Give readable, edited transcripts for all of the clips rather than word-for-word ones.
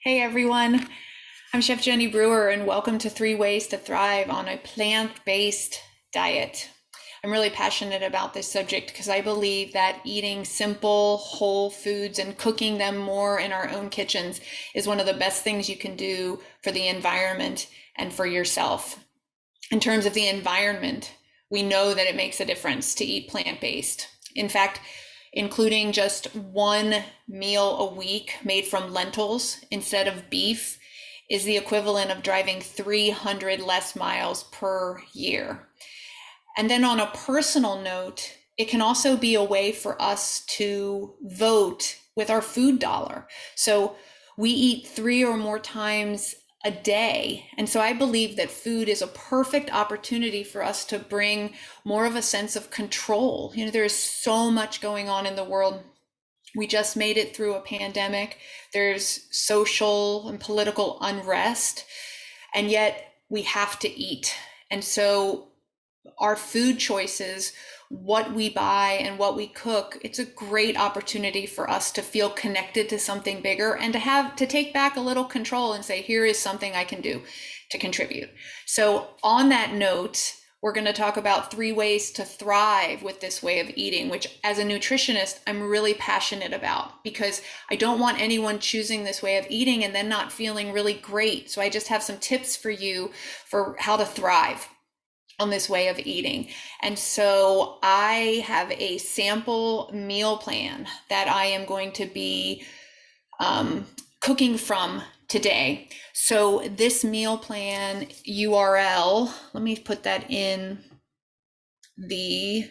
Hey everyone, I'm Chef Jenny Brewer, and welcome to 3 Ways to Thrive on a Plant-Based Diet. I'm really passionate about this subject because I believe that eating simple, whole foods and cooking them more in our own kitchens is one of the best things you can do for the environment and for yourself. In terms of the environment, we know that it makes a difference to eat plant-based. In fact, including just one meal a week made from lentils instead of beef is the equivalent of driving 300 less miles per year. And then on a personal note, it can also be a way for us to vote with our food dollar. So we eat 3 or more times a day. And so I believe that food is a perfect opportunity for us to bring more of a sense of control. There's so much going on in the world. We just made it through a pandemic. There's social and political unrest, and yet we have to eat. And so our food choices, what we buy and what we cook, it's a great opportunity for us to feel connected to something bigger and to take back a little control and say, here is something I can do to contribute. So on that note, we're going to talk about 3 ways to thrive with this way of eating, which as a nutritionist, I'm really passionate about because I don't want anyone choosing this way of eating and then not feeling really great. So I just have some tips for you for how to thrive on this way of eating. And so I have a sample meal plan that I am going to be cooking from today. So this meal plan URL, let me put that in the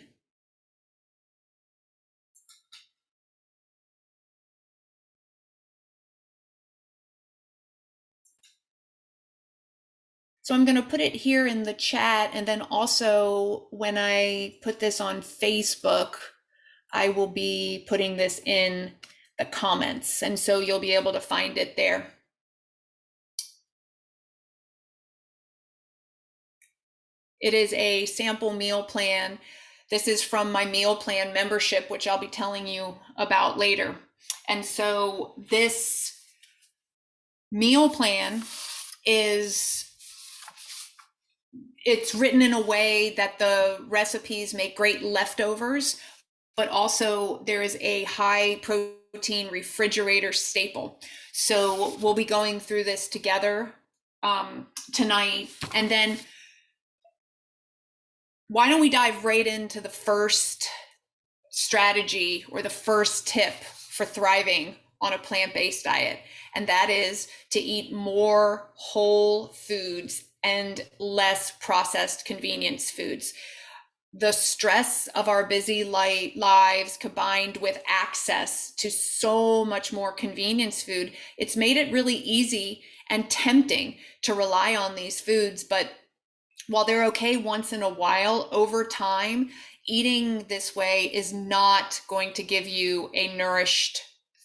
So I'm going to put it here in the chat, and then also when I put this on Facebook, I will be putting this in the comments, and so you'll be able to find it there. It is a sample meal plan. This is from my meal plan membership, which I'll be telling you about later. And so this meal plan it's written in a way that the recipes make great leftovers, but also there is a high protein refrigerator staple. So we'll be going through this together tonight. And then why don't we dive right into the first strategy or the first tip for thriving on a plant-based diet, and that is to eat more whole foods and less processed convenience foods. The stress of our busy lives combined with access to so much more convenience food, it's made it really easy and tempting to rely on these foods. But while they're okay once in a while, over time, eating this way is not going to give you a nourished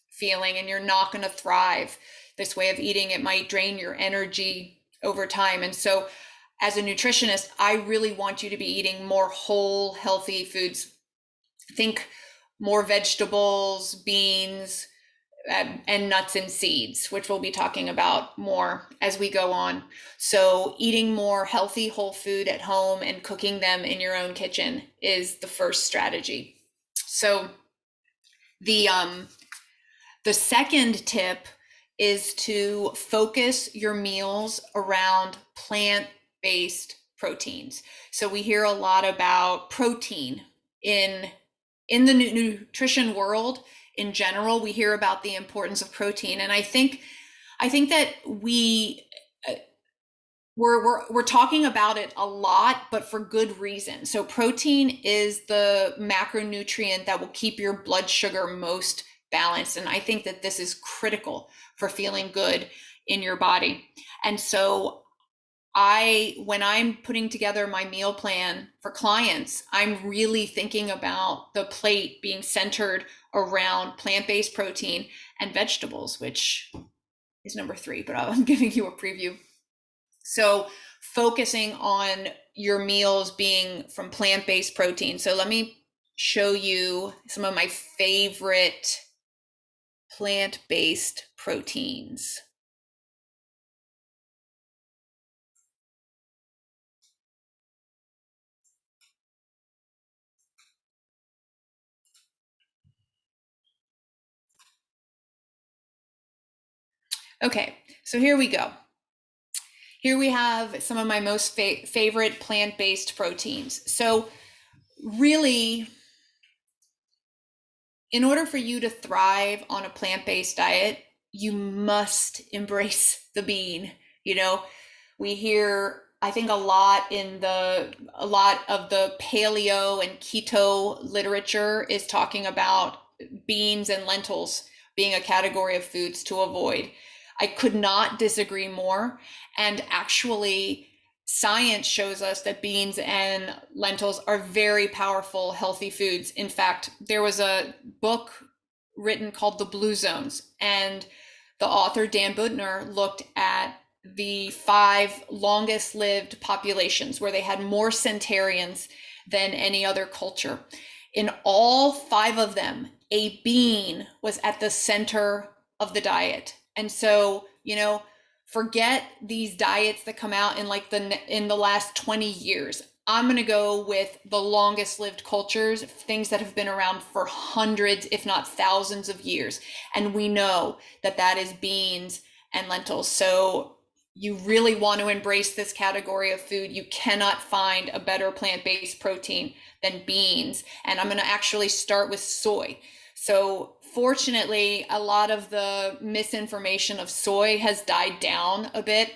feeling, and you're not going to thrive this way of eating. It might drain your energy over time. And so as a nutritionist, I really want you to be eating more whole, healthy foods. Think more vegetables, beans, and nuts and seeds, which we'll be talking about more as we go on. So eating more healthy whole food at home and cooking them in your own kitchen is the first strategy. So the second tip is to focus your meals around plant-based proteins. So we hear a lot about protein in the nutrition world. In general, we hear about the importance of protein, and I think that we're talking about it a lot, but for good reason. So protein is the macronutrient that will keep your blood sugar most balanced, and I think that this is critical for feeling good in your body. And so when I'm putting together my meal plan for clients, I'm really thinking about the plate being centered around plant-based protein and vegetables, which is number 3, but I'm giving you a preview. So focusing on your meals being from plant-based protein. So let me show you some of my favorite plant-based proteins. Okay, so here we go. Here we have some of my most favorite plant-based proteins. So really, in order for you to thrive on a plant-based diet, you must embrace the bean. You know, we hear, I think, a lot of the paleo and keto literature is talking about beans and lentils being a category of foods to avoid. I could not disagree more. And actually, science shows us that beans and lentils are very powerful, healthy foods. In fact, there was a book written called The Blue Zones, and the author Dan Buettner looked at the 5 longest lived populations where they had more centenarians than any other culture. In all 5 of them, a bean was at the center of the diet. And so, forget these diets that come out in the last 20 years. I'm going to go with the longest lived cultures, things that have been around for hundreds, if not thousands of years. And we know that that is beans and lentils. So you really want to embrace this category of food. You cannot find a better plant-based protein than beans. And I'm going to actually start with soy. So fortunately, a lot of the misinformation of soy has died down a bit,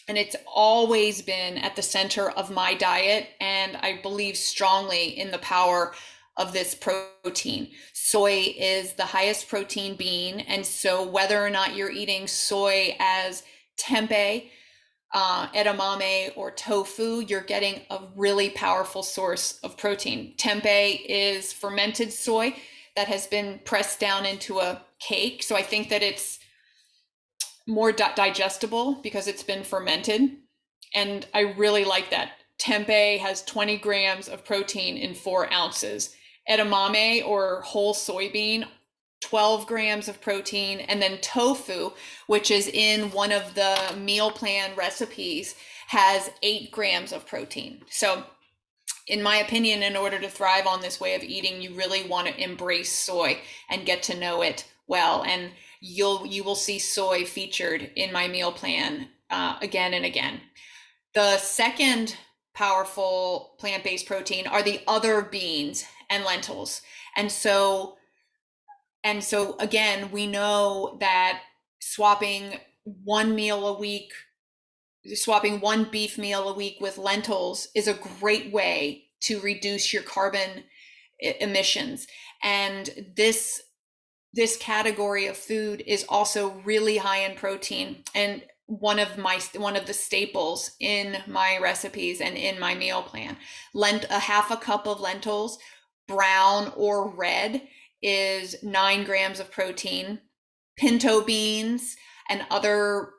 and it's always been at the center of my diet. And I believe strongly in the power of this protein. Soy is the highest protein bean. And so whether or not you're eating soy as tempeh, edamame, or tofu, you're getting a really powerful source of protein. Tempeh is fermented soy that has been pressed down into a cake. So I think that it's more digestible because it's been fermented. And I really like that. Tempeh has 20 grams of protein in 4 ounces. Edamame, or whole soybean, 12 grams of protein. And then tofu, which is in one of the meal plan recipes, has 8 grams of protein. So in my opinion, in order to thrive on this way of eating, you really want to embrace soy and get to know it well. And you will see soy featured in my meal plan again and again. The second powerful plant-based protein are the other beans and lentils. And so again, we know that swapping one beef meal a week with lentils is a great way to reduce your carbon emissions. And this category of food is also really high in protein, and one of the staples in my recipes and in my meal plan. A half a cup of lentils, brown or red, is 9 grams of protein. Pinto beans and other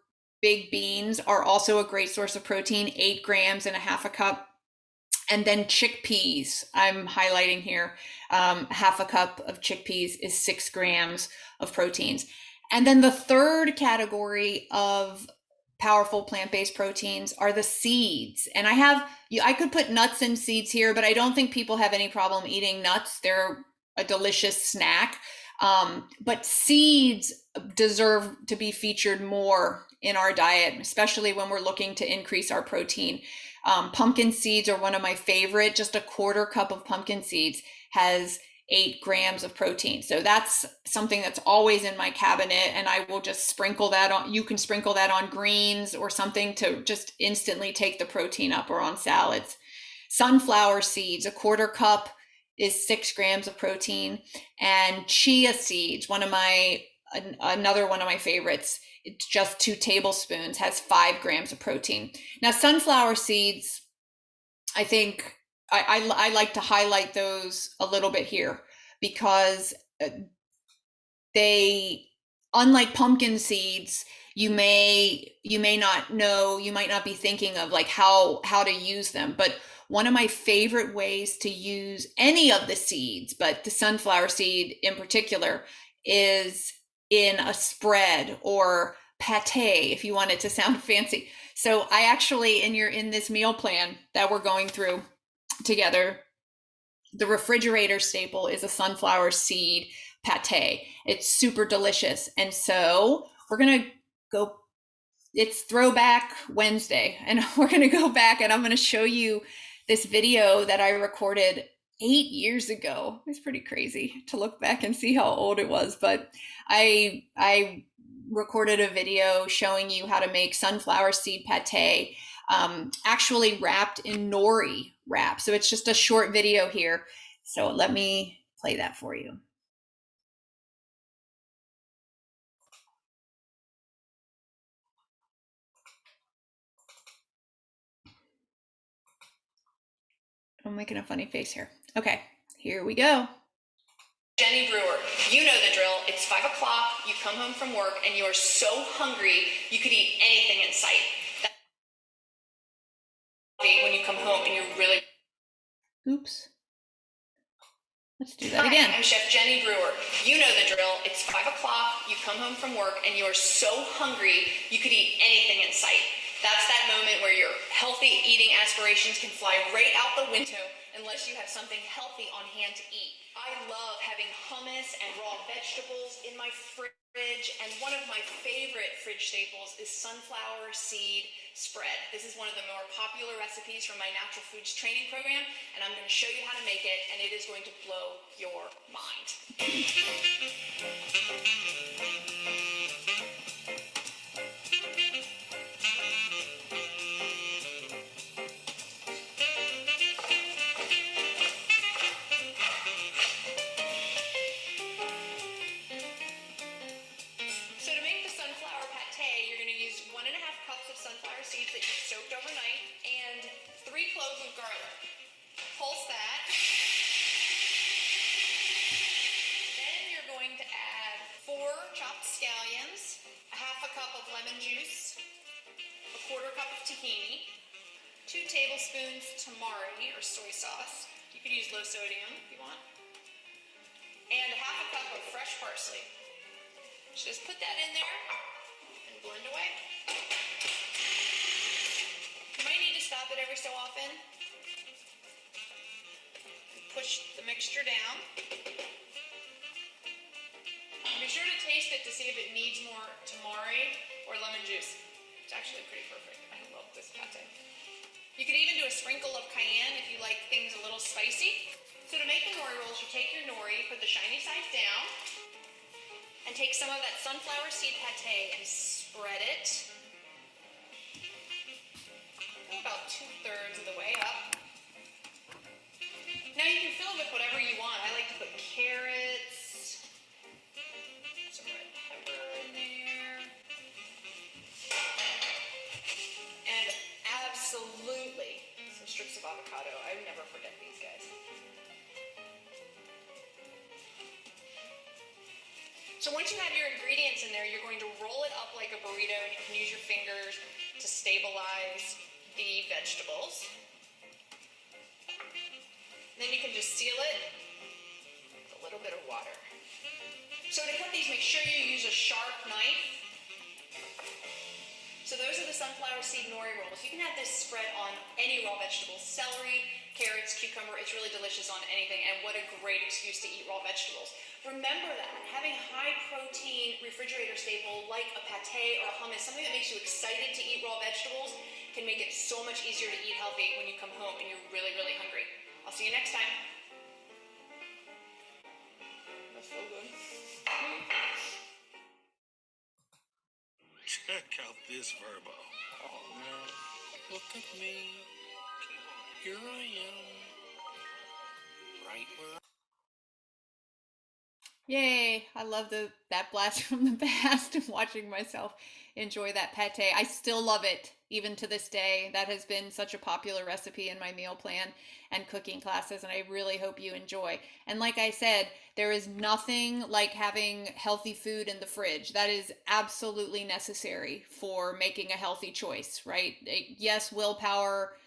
big beans are also a great source of protein, 8 grams in a half a cup. And then chickpeas, I'm highlighting here. Half a cup of chickpeas is 6 grams of proteins. And then the third category of powerful plant-based proteins are the seeds. And I could put nuts and seeds here, but I don't think people have any problem eating nuts. They're a delicious snack. But seeds deserve to be featured more in our diet, especially when we're looking to increase our protein. Pumpkin seeds are one of my favorite. Just a quarter cup of pumpkin seeds has 8 grams of protein. So that's something that's always in my cabinet, and I will just sprinkle that on. You can sprinkle that on greens or something to just instantly take the protein up, or on salads. Sunflower seeds, a quarter cup is 6 grams of protein. And chia seeds, another one of my favorites, it's just 2 tablespoons, has 5 grams of protein. Now, sunflower seeds, I think I like to highlight those a little bit here, because they, unlike pumpkin seeds, you may not know, you might not be thinking of like how to use them. But one of my favorite ways to use any of the seeds, but the sunflower seed in particular, is in a spread or pate, if you want it to sound fancy. So I actually, in this meal plan that we're going through together, the refrigerator staple is a sunflower seed pate. It's super delicious. And so we're going to go, it's Throwback Wednesday, and we're going to go back and I'm going to show you this video that I recorded 8 years ago. It's pretty crazy to look back and see how old it was, but I recorded a video showing you how to make sunflower seed pate, actually wrapped in nori wrap. So it's just a short video here. So let me play that for you. I'm making a funny face here. Okay, here we go. Jenny Brewer, you know the drill. It's 5 o'clock, you come home from work, and you are so hungry, you could eat anything in sight. When you come home and you're really... Oops. Let's do that again. I'm Chef Jenny Brewer. You know the drill. It's 5 o'clock, you come home from work, and you are so hungry, you could eat anything in sight. That's that moment where your healthy eating aspirations can fly right out the window unless you have something healthy on hand to eat. I love having hummus and raw vegetables in my fridge, and one of my favorite fridge staples is sunflower seed spread. This is one of the more popular recipes from my natural foods training program, and I'm going to show you how to make it, and it is going to blow your mind. Sunflower seeds that you've soaked overnight, and 3 cloves of garlic. Pulse that. Then you're going to add 4 chopped scallions, a half a cup of lemon juice, a 1/4 cup of tahini, 2 tablespoons tamari or soy sauce. You could use low sodium if you want, and a half a cup of fresh parsley. Just put that in there and blend away. Stop it every so often. Push the mixture down. Be sure to taste it to see if it needs more tamari or lemon juice. It's actually pretty perfect. I love this pate. You could even do a sprinkle of cayenne if you like things a little spicy. So to make the nori rolls, you take your nori, put the shiny side down, and take some of that sunflower seed pate and spread it about 2/3 of the way up. Now you can fill it with whatever you want. I like to put carrots, some red pepper in there, and absolutely some strips of avocado. I would never forget these guys. So once you have your ingredients in there, you're going to roll it up like a burrito, and you can use your fingers to stabilize the vegetables. Then you can just seal it with a little bit of water. So to cut these, make sure you use a sharp knife. So those are the sunflower seed nori rolls. You can have this spread on any raw vegetables, celery, carrots, cucumber. It's really delicious on anything, and what a great excuse to eat raw vegetables. Remember that having high protein refrigerator staple like a pate or a hummus, something that makes you excited to eat raw vegetables, can make it so much easier to eat healthy when you come home and you're really, really hungry. I'll see you next time. That's so good. Check out this verbo. Oh man, look at me. Here I am. Right where Yay, I love that blast from the past and watching myself enjoy that pate. I still love it even to this day. That has been such a popular recipe in my meal plan and cooking classes, and I really hope you enjoy. And like I said, there is nothing like having healthy food in the fridge. That is absolutely necessary for making a healthy choice, right? Yes, willpower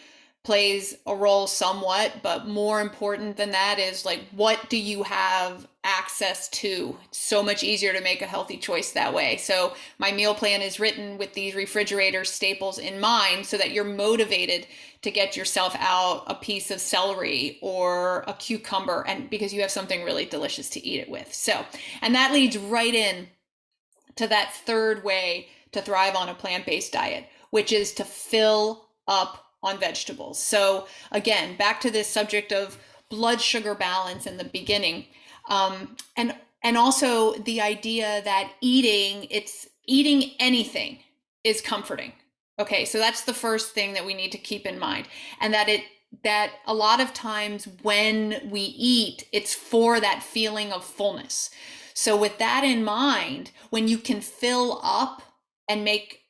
plays a role somewhat, but more important than that is like, what do you have access to? It's so much easier to make a healthy choice that way. So my meal plan is written with these refrigerator staples in mind so that you're motivated to get yourself out a piece of celery or a cucumber, and because you have something really delicious to eat it with. So, and that leads right in to that third way to thrive on a plant-based diet, which is to fill up on vegetables. So again, back to this subject of blood sugar balance in the beginning, and also the idea that eating anything is comforting. Okay, so that's the first thing that we need to keep in mind, and that a lot of times when we eat, it's for that feeling of fullness. So with that in mind, when you can fill up and make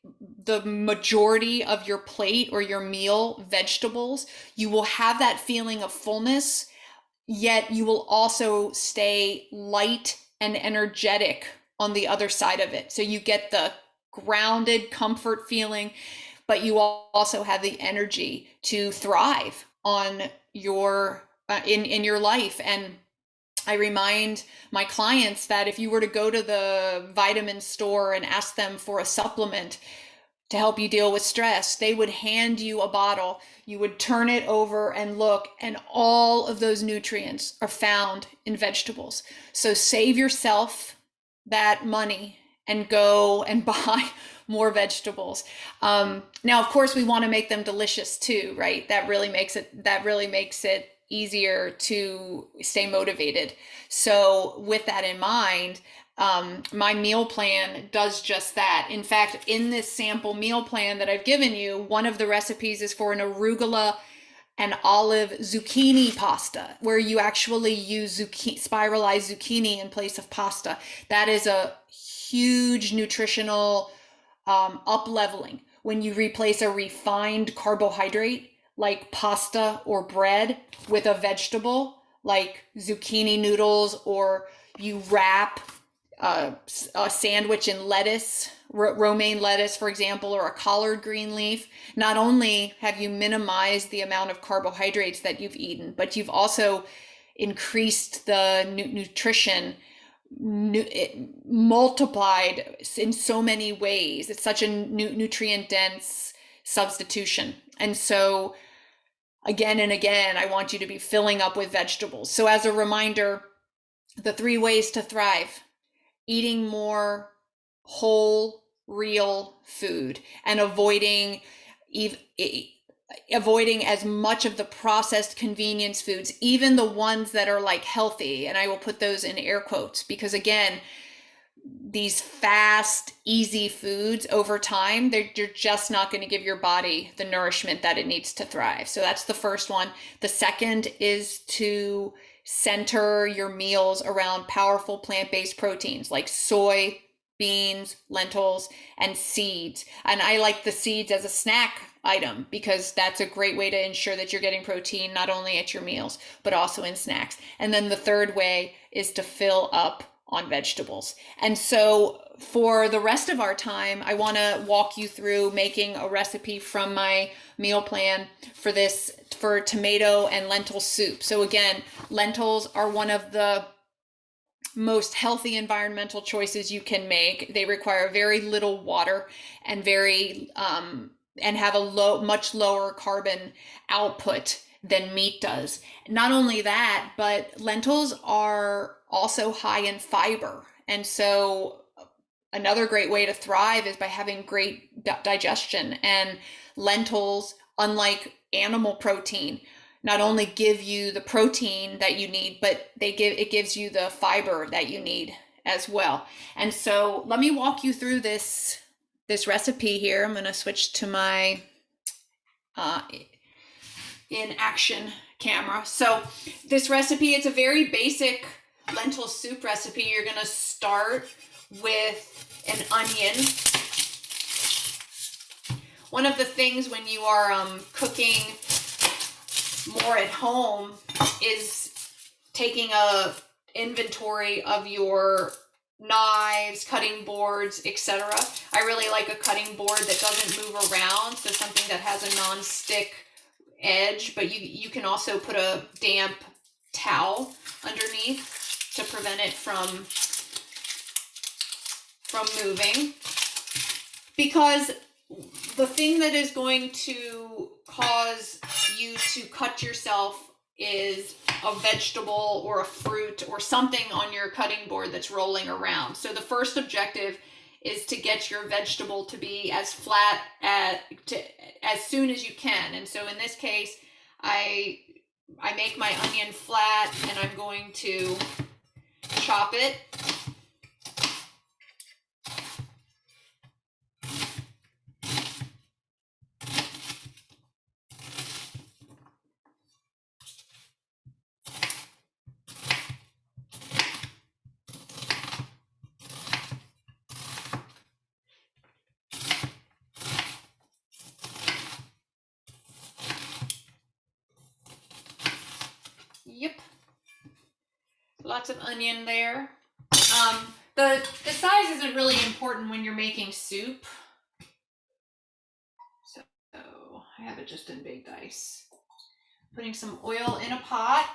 the majority of your plate or your meal vegetables, you will have that feeling of fullness, yet you will also stay light and energetic on the other side of it. So you get the grounded comfort feeling, but you also have the energy to thrive on your in your life. And I remind my clients that if you were to go to the vitamin store and ask them for a supplement to help you deal with stress, they would hand you a bottle. You would turn it over and look, and all of those nutrients are found in vegetables. So save yourself that money and go and buy more vegetables. Now, of course, we want to make them delicious too, right? That really makes it easier to stay motivated. So with that in mind, my meal plan does just that. In fact, in this sample meal plan that I've given you, one of the recipes is for an arugula and olive zucchini pasta, where you actually use spiralized zucchini in place of pasta. That is a huge nutritional up-leveling when you replace a refined carbohydrate like pasta or bread with a vegetable like zucchini noodles, or you wrap a sandwich in lettuce, romaine lettuce, for example, or a collard green leaf. Not only have you minimized the amount of carbohydrates that you've eaten, but you've also increased the nutrition, multiplied in so many ways. It's such a nutrient dense substitution. And so again and again, I want you to be filling up with vegetables. So as a reminder, the 3 ways to thrive: eating more whole, real food, and avoiding as much of the processed convenience foods, even the ones that are like healthy. And I will put those in air quotes, because again, these fast, easy foods over time, you're just not going to give your body the nourishment that it needs to thrive. So that's the first one. The second is to center your meals around powerful plant-based proteins like soy, beans, lentils, and seeds. And I like the seeds as a snack item because that's a great way to ensure that you're getting protein not only at your meals, but also in snacks. And then the third way is to fill up on vegetables. And so for the rest of our time, I want to walk you through making a recipe from my meal plan for tomato and lentil soup. So again, lentils are one of the most healthy environmental choices you can make. They require very little water and have a much lower carbon output than meat does. Not only that, but lentils are also high in fiber. And so another great way to thrive is by having great digestion. And lentils, unlike animal protein, not only give you the protein that you need, but it gives you the fiber that you need as well. And so let me walk you through this recipe here. I'm going to switch to my in action camera. So this recipe, it's a very basic lentil soup recipe. You're going to start with an onion. One of the things when you are cooking more at home is taking a inventory of your knives, cutting boards, etc. I really like a cutting board that doesn't move around, so something that has a non-stick edge, but you can also put a damp towel underneath to prevent it from moving. Because the thing that is going to cause you to cut yourself is a vegetable or a fruit or something on your cutting board that's rolling around. So the first objective is to get your vegetable to be as flat as soon as you can. And so in this case, I make my onion flat, and I'm going to chop it. Yep. Lots of onion there. The size isn't really important when you're making soup. So I have it just in big dice. Putting some oil in a pot.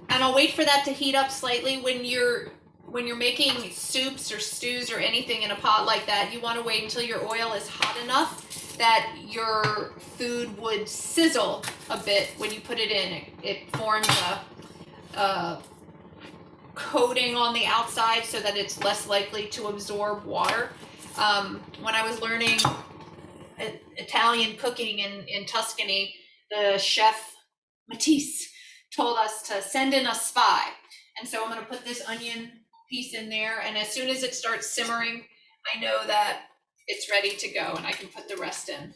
And I'll wait for that to heat up slightly. When you're making soups or stews or anything in a pot like that, you want to wait until your oil is hot enough that your food would sizzle a bit when you put it in. It forms a coating on the outside so that it's less likely to absorb water. When I was learning Italian cooking in Tuscany, the chef Matisse told us to send in a spy. And so I'm going to put this onion piece in there, and as soon as it starts simmering, I know that it's ready to go, and I can put the rest in.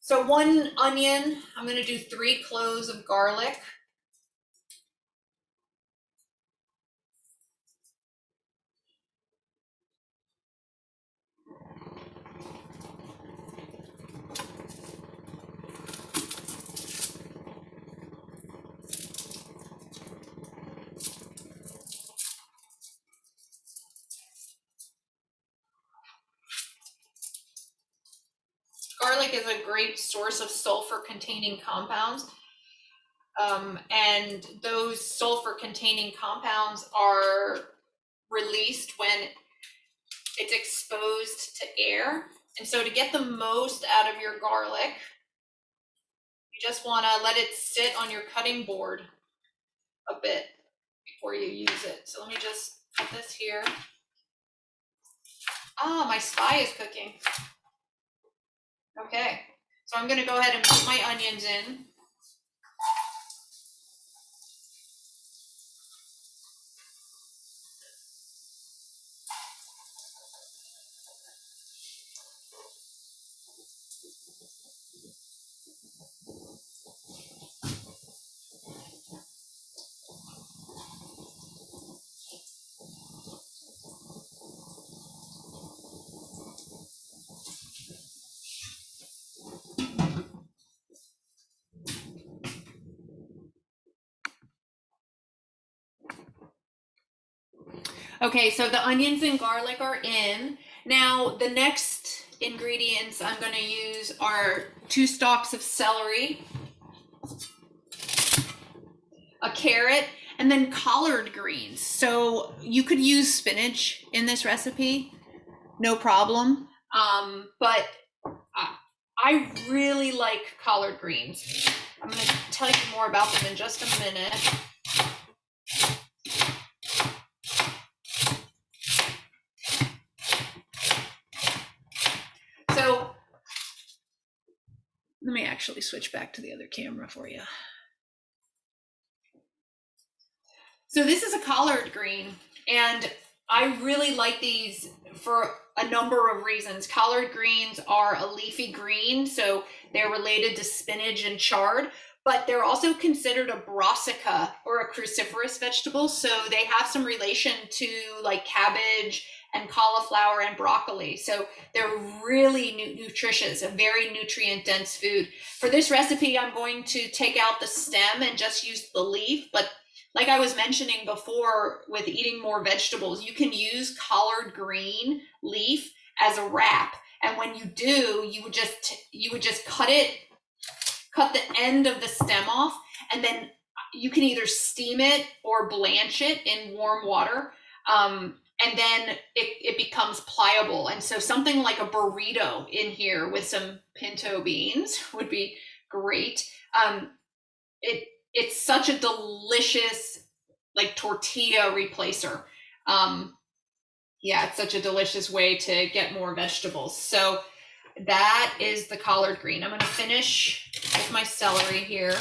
So 1 onion, I'm going to do 3 cloves of garlic. Garlic is a great source of sulfur-containing compounds. And those sulfur-containing compounds are released when it's exposed to air. And so to get the most out of your garlic, you just want to let it sit on your cutting board a bit before you use it. So let me just put this here. Ah, my spy is cooking. Okay, so I'm going to go ahead and put my onions in. Okay, so the onions and garlic are in. Now, the next ingredients I'm going to use are 2 stalks of celery, a carrot, and then collard greens. So you could use spinach in this recipe, no problem. But I really like collard greens. I'm going to tell you more about them in just a minute. So let me actually switch back to the other camera for you. So this is a collard green, and I really like these for a number of reasons. Collard greens are a leafy green, so they're related to spinach and chard, but they're also considered a brassica or a cruciferous vegetable. So they have some relation to like cabbage and cauliflower and broccoli. So they're really nutritious, a very nutrient dense food. For this recipe, I'm going to take out the stem and just use the leaf, but like I was mentioning before with eating more vegetables, you can use collard green leaf as a wrap. And when you do, you would just cut the end of the stem off, and then you can either steam it or blanch it in warm water. And then it becomes pliable. And so something like a burrito in here with some pinto beans would be great. it's such a delicious like tortilla replacer. Yeah, it's such a delicious way to get more vegetables. So that is the collard green. I'm going to finish with my celery here.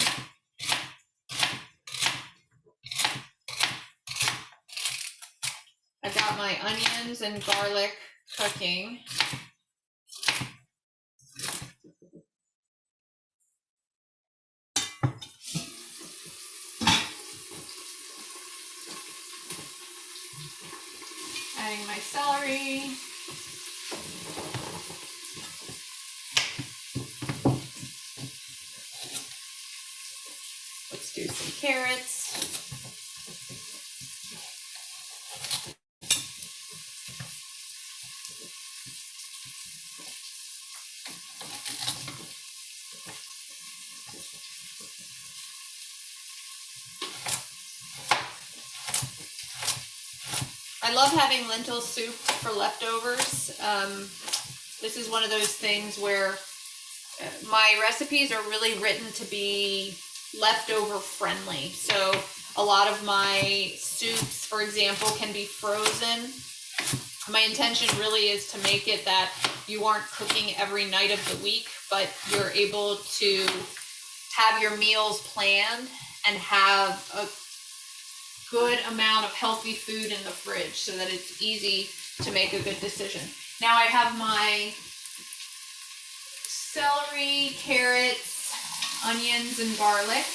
I've got my onions and garlic cooking. Adding my celery. Let's do some carrots. I love having lentil soup for leftovers. This is one of those things where my recipes are really written to be leftover friendly. So a lot of my soups, for example, can be frozen. My intention really is to make it that you aren't cooking every night of the week, but you're able to have your meals planned and have a good amount of healthy food in the fridge so that it's easy to make a good decision. Now I have my celery, carrots, onions, and garlic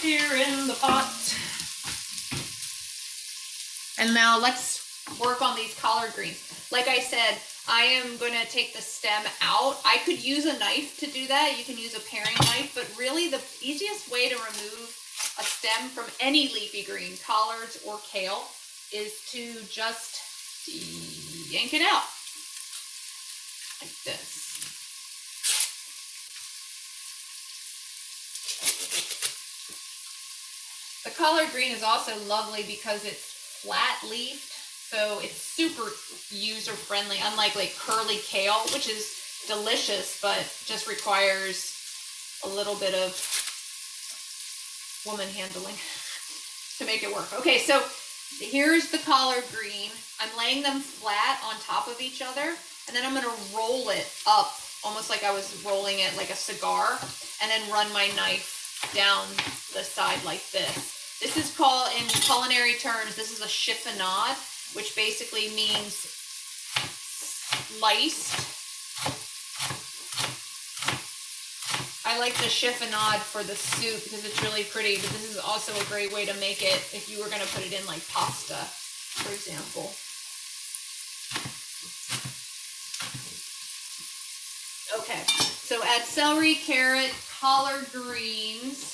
here in the pot. And now let's work on these collard greens. Like I said, I am going to take the stem out. I could use a knife to do that. You can use a paring knife, but really the easiest way to remove a stem from any leafy green, collards or kale, is to just yank it out like this. The collard green is also lovely because it's flat leafed. So it's super user friendly, unlike like curly kale, which is delicious, but just requires a little bit of woman handling to make it work. Okay, so here's the collard green. I'm laying them flat on top of each other, and then I'm gonna roll it up, almost like I was rolling it like a cigar, and then run my knife down the side like this. This is called, in culinary terms, this is a chiffonade, which basically means sliced. I like the chiffonade for the soup because it's really pretty, but this is also a great way to make it if you were going to put it in like pasta, for example. Okay, so add celery, carrot, collard greens.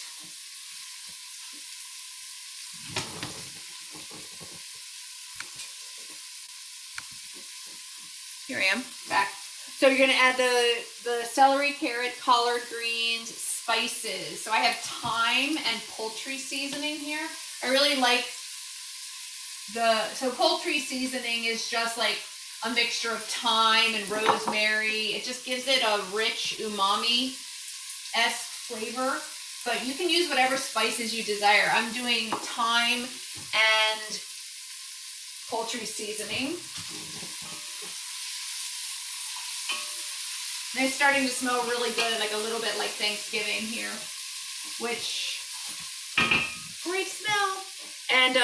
Here I am, back. So you're gonna add the celery, carrot, collard greens, spices. So I have thyme and poultry seasoning here. I really like so poultry seasoning is just like a mixture of thyme and rosemary. It just gives it a rich umami-esque flavor, but you can use whatever spices you desire. I'm doing thyme and poultry seasoning. And it's starting to smell really good, like a little bit like Thanksgiving here, which, great smell. And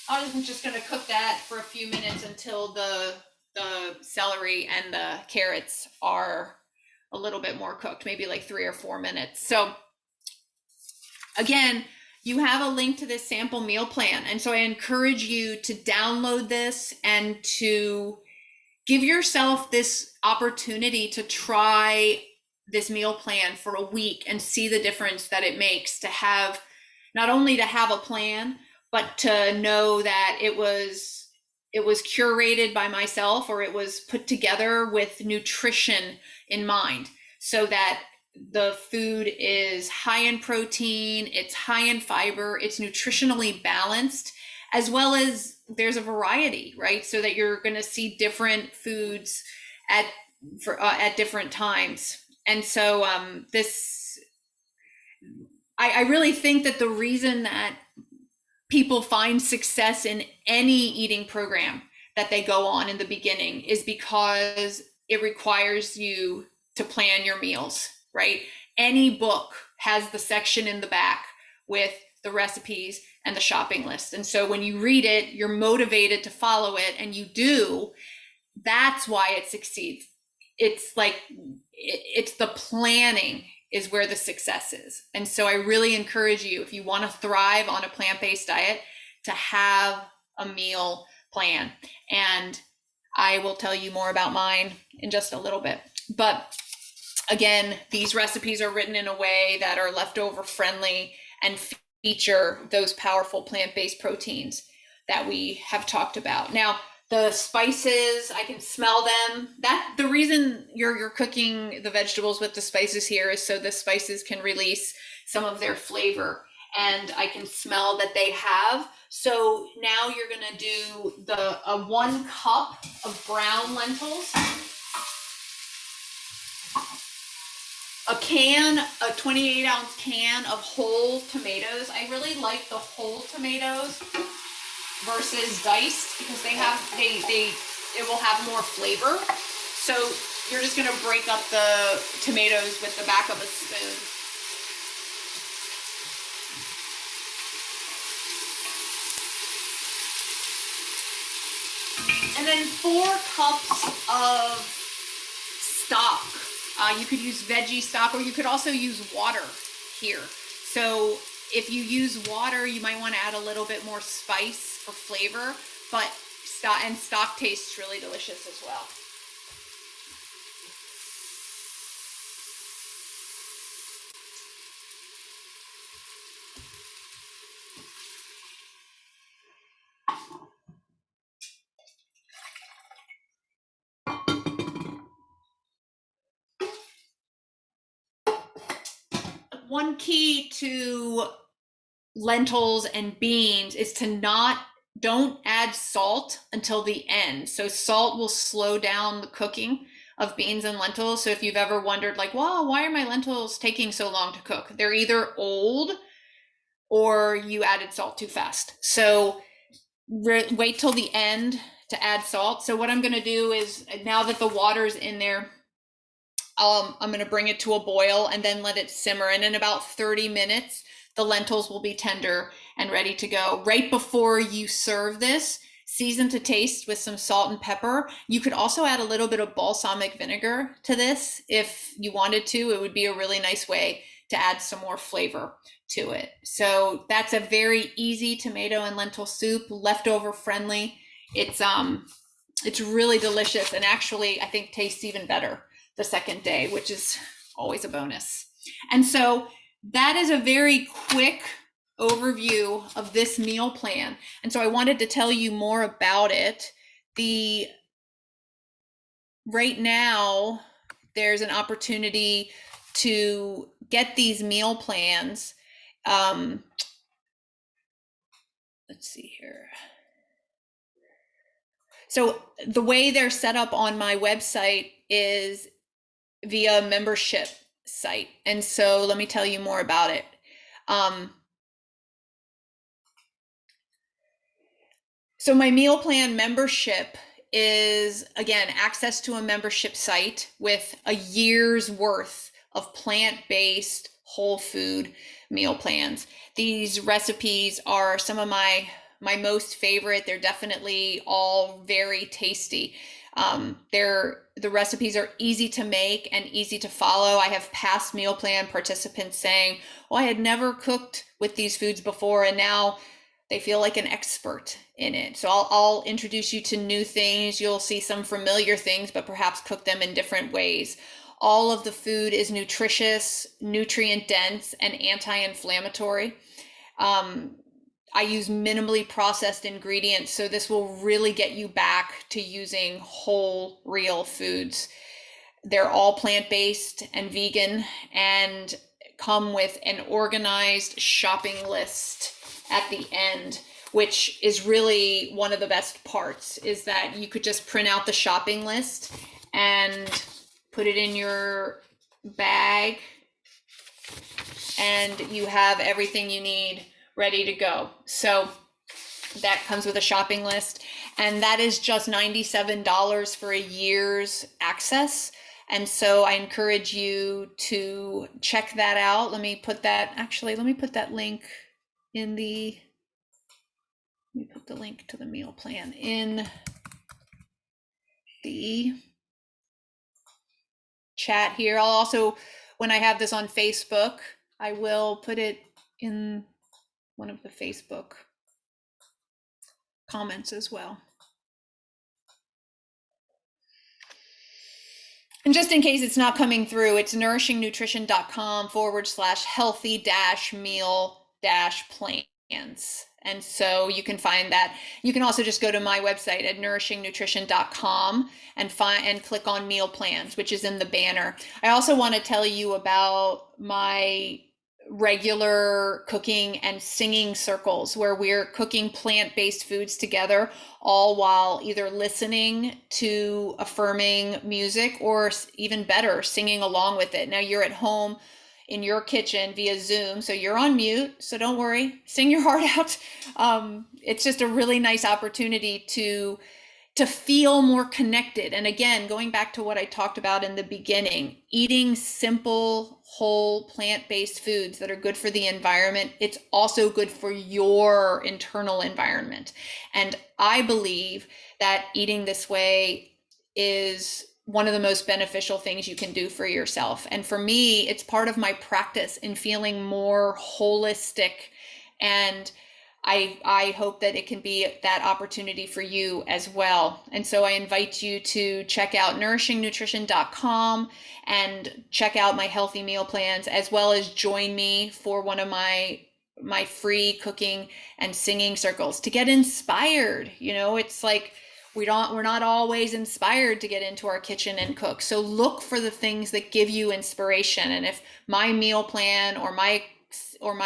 I'm just gonna cook that for a few minutes until the celery and the carrots are a little bit more cooked, maybe like 3 or 4 minutes. So again, you have a link to this sample meal plan. And so I encourage you to download this and to give yourself this opportunity to try this meal plan for a week and see the difference that it makes to have, not only to have a plan, but to know that it was curated by myself, or it was put together with nutrition in mind, so that the food is high in protein, it's high in fiber, it's nutritionally balanced, as well as there's a variety, right? So that you're going to see different foods at for at different times. And so I really think that the reason that people find success in any eating program that they go on in the beginning is because it requires you to plan your meals, right? Any book has the section in the back with the recipes and the shopping list. And so when you read it, you're motivated to follow it, and you do. That's why it succeeds. It's like it's the planning is where the success is. And so I really encourage you, if you want to thrive on a plant-based diet, to have a meal plan. And I will tell you more about mine in just a little bit. But again, these recipes are written in a way that are leftover friendly and feature those powerful plant-based proteins that we have talked about. Now, the spices, I can smell them. That the reason you're cooking the vegetables with the spices here is so the spices can release some of their flavor, and I can smell that they have. So now you're gonna do the 1 cup of brown lentils, a 28-ounce can of whole tomatoes. I really like the whole tomatoes versus diced because it will have more flavor. So you're just gonna break up the tomatoes with the back of a spoon. And then 4 cups of stock. You could use veggie stock, or you could also use water here. So if you use water, you might want to add a little bit more spice for flavor, but stock tastes really delicious as well. One key to lentils and beans is to don't add salt until the end. So salt will slow down the cooking of beans and lentils. So if you've ever wondered, like, well, why are my lentils taking so long to cook? They're either old or you added salt too fast. So wait till the end to add salt. So what I'm going to do is, now that the water's in there, I'm going to bring it to a boil and then let it simmer. And in about 30 minutes, the lentils will be tender and ready to go. Right before you serve this, season to taste with some salt and pepper. You could also add a little bit of balsamic vinegar to this if you wanted to. It would be a really nice way to add some more flavor to it. So that's a very easy tomato and lentil soup, leftover friendly. It's really delicious, and actually I think tastes even better the second day, which is always a bonus. And so that is a very quick overview of this meal plan. And so I wanted to tell you more about it. Right now, there's an opportunity to get these meal plans. Let's see here. So the way they're set up on my website is via membership site. And so let me tell you more about it. So my meal plan membership is, again, access to a membership site with a year's worth of plant-based whole food meal plans. These recipes are some of my most favorite. They're definitely all very tasty. The recipes are easy to make and easy to follow. I have past meal plan participants saying, "Oh, I had never cooked with these foods before, and now they feel like an expert in it." So I'll introduce you to new things. You'll see some familiar things, but perhaps cook them in different ways. All of the food is nutritious, nutrient dense, and anti-inflammatory. I use minimally processed ingredients, so this will really get you back to using whole, real foods. They're all plant-based and vegan, and come with an organized shopping list at the end, which is really one of the best parts, is that you could just print out the shopping list and put it in your bag, and you have everything you need ready to go. So that comes with a shopping list, and that is just $97 for a year's access. And so I encourage you to check that out. Let me put that link in the, let me put the link to the meal plan in the chat here. I'll also, when I have this on Facebook, I will put it in one of the Facebook comments as well. And just in case it's not coming through, it's nourishingnutrition.com/healthy-meal-plans. And so you can find that. You can also just go to my website at nourishingnutrition.com and click on meal plans, which is in the banner. I also want to tell you about my regular cooking and singing circles where we're cooking plant-based foods together, all while either listening to affirming music or even better, singing along with it. Now you're at home in your kitchen via Zoom, so you're on mute, so don't worry, sing your heart out. It's just a really nice opportunity to feel more connected. And again, going back to what I talked about in the beginning, eating simple, whole, plant-based foods that are good for the environment, it's also good for your internal environment. And I believe that eating this way is one of the most beneficial things you can do for yourself. And for me, it's part of my practice in feeling more holistic, and I hope that it can be that opportunity for you as well. And so I invite you to check out nourishingnutrition.com and check out my healthy meal plans, as well as join me for one of my free cooking and singing circles to get inspired. You know, it's like we're not always inspired to get into our kitchen and cook. So look for the things that give you inspiration. And if my meal plan or my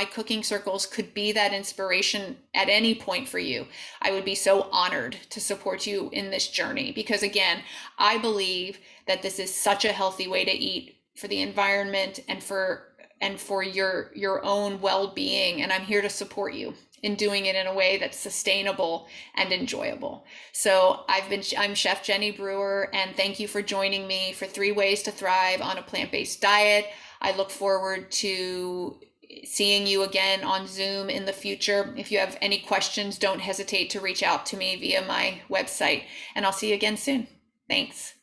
cooking circles could be that inspiration at any point for you, I would be so honored to support you in this journey. Because again, I believe that this is such a healthy way to eat for the environment and for your own well-being. And I'm here to support you in doing it in a way that's sustainable and enjoyable. So I'm Chef Jenny Brewer, and thank you for joining me for 3 Ways to Thrive on a Plant-Based Diet. I look forward to seeing you again on Zoom in the future. If you have any questions, don't hesitate to reach out to me via my website, and I'll see you again soon. Thanks.